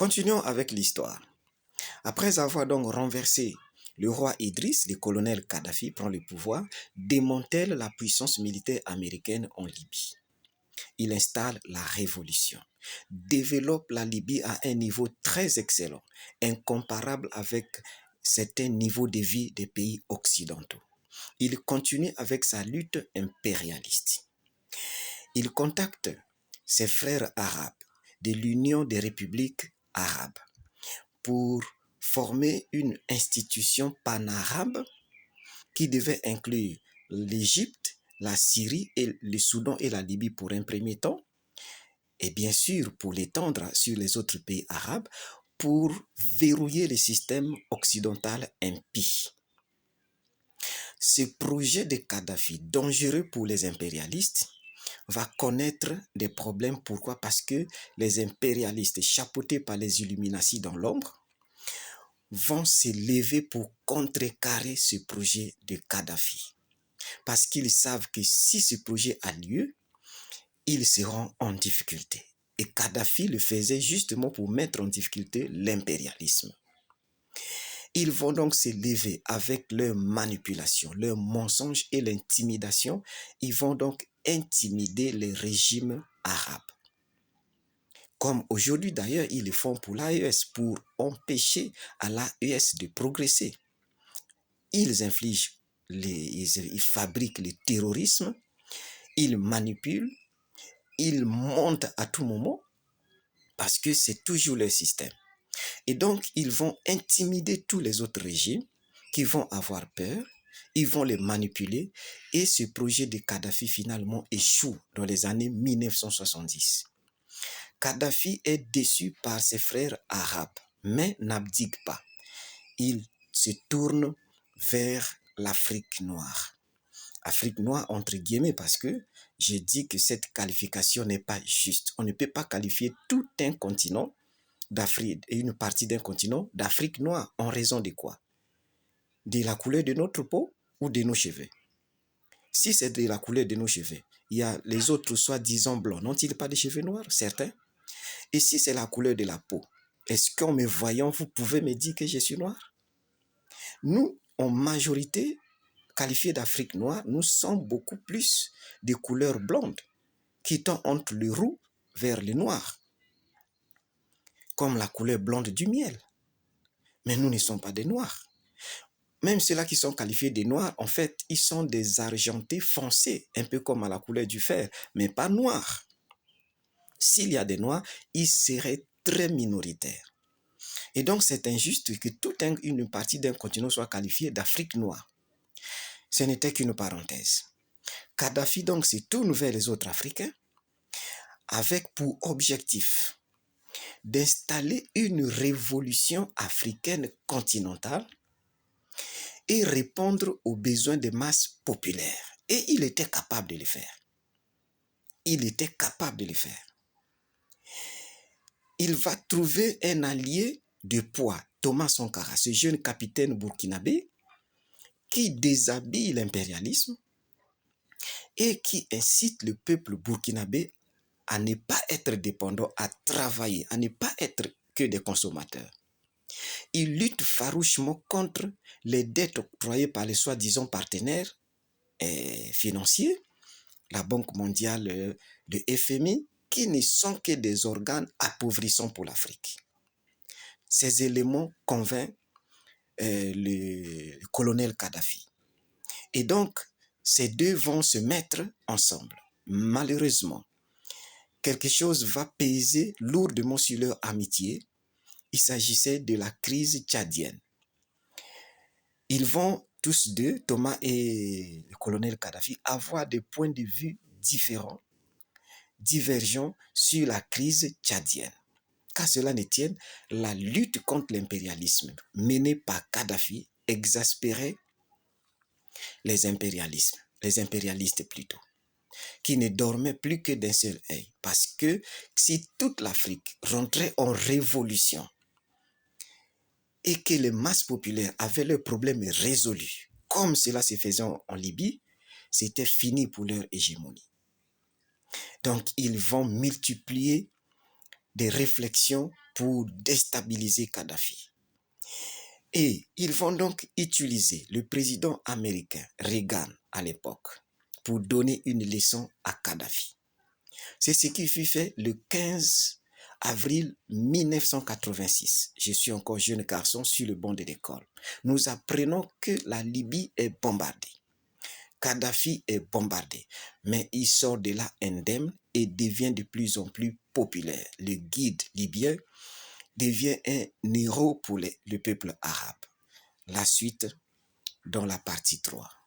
Continuons avec l'histoire. Après avoir donc renversé le roi Idriss, le colonel Kadhafi prend le pouvoir, démantèle la puissance militaire américaine en Libye. Il installe la révolution, développe la Libye à un niveau très excellent, incomparable avec certains niveaux de vie des pays occidentaux. Il continue avec sa lutte impérialiste. Il contacte ses frères arabes de l'Union des républiques arabes pour former une institution panarabe qui devait inclure l'Égypte, la Syrie, et le Soudan et la Libye pour un premier temps, et bien sûr pour l'étendre sur les autres pays arabes pour verrouiller le système occidental impie. Ce projet de Kadhafi, dangereux pour les impérialistes, va connaître des problèmes. Pourquoi? Parce que les impérialistes, chapeautés par les Illuminati dans l'ombre, vont se lever pour contrecarrer ce projet de Kadhafi. Parce qu'ils savent que si ce projet a lieu, ils seront en difficulté. Et Kadhafi le faisait justement pour mettre en difficulté l'impérialisme. Ils vont donc se lever avec leur manipulation, leur mensonge et l'intimidation. Ils vont donc intimider les régimes arabes. Comme aujourd'hui d'ailleurs, ils le font pour l'AES, pour empêcher à l'AES de progresser. Ils infligent, ils fabriquent le terrorisme, ils manipulent, ils montent à tout moment parce que c'est toujours leur système. Et donc, ils vont intimider tous les autres régimes qui vont avoir peur, ils vont les manipuler et ce projet de Kadhafi finalement échoue dans les années 1970. Kadhafi est déçu par ses frères arabes, mais n'abdique pas. Il se tourne vers l'Afrique noire. Afrique noire entre guillemets parce que je dis que cette qualification n'est pas juste. On ne peut pas qualifier tout un continent d'Afrique et une partie d'un continent d'Afrique noire en raison de quoi? De la couleur de notre peau ou de nos cheveux? Si c'est de la couleur de nos cheveux, il y a les autres soi-disant blancs, n'ont-ils pas de cheveux noirs? Certains. Et si c'est la couleur de la peau, est-ce qu'en me voyant, vous pouvez me dire que je suis noir? Nous, en majorité, qualifiés d'Afrique noire, nous sommes beaucoup plus de couleur blonde, qui tend entre le roux vers le noir, comme la couleur blonde du miel. Mais nous ne sommes pas des noirs. Même ceux-là qui sont qualifiés des noirs, en fait, ils sont des argentés foncés, un peu comme à la couleur du fer, mais pas noirs. S'il y a des noirs, ils seraient très minoritaires. Et donc, c'est injuste que toute une partie d'un continent soit qualifiée d'Afrique noire. Ce n'était qu'une parenthèse. Kadhafi, donc, se tourne vers les autres Africains avec pour objectif d'installer une révolution africaine continentale et répondre aux besoins des masses populaires. Et il était capable de le faire. Il était capable de le faire. Il va trouver un allié de poids, Thomas Sankara, ce jeune capitaine burkinabé, qui déshabille l'impérialisme et qui incite le peuple burkinabé à ne pas être dépendant, à travailler, à ne pas être que des consommateurs. Il lutte farouchement contre les dettes octroyées par les soi-disant partenaires financiers, la Banque mondiale, le FMI, qui ne sont que des organes appauvrissants pour l'Afrique. Ces éléments convainquent le colonel Kadhafi. Et donc, ces deux vont se mettre ensemble. Malheureusement, quelque chose va peser lourdement sur leur amitié. Il s'agissait de la crise tchadienne. Ils vont tous deux, Thomas et le colonel Kadhafi, avoir des points de vue différents, divergents sur la crise tchadienne. Qu'à cela ne tienne, la lutte contre l'impérialisme menée par Kadhafi exaspérait les impérialistes plutôt, qui ne dormaient plus que d'un seul œil. Parce que si toute l'Afrique rentrait en révolution et que les masses populaires avaient leurs problèmes résolus, comme cela se faisait en Libye, c'était fini pour leur hégémonie. Donc, ils vont multiplier des réflexions pour déstabiliser Kadhafi. Et ils vont donc utiliser le président américain Reagan à l'époque pour donner une leçon à Kadhafi. C'est ce qui fut fait le 15 avril 1986. Je suis encore jeune garçon sur le banc de l'école. Nous apprenons que la Libye est bombardée. Kadhafi est bombardé, mais il sort de là indemne et devient de plus en plus populaire. Le guide libyen devient un héros pour le peuple arabe. La suite dans la partie 3.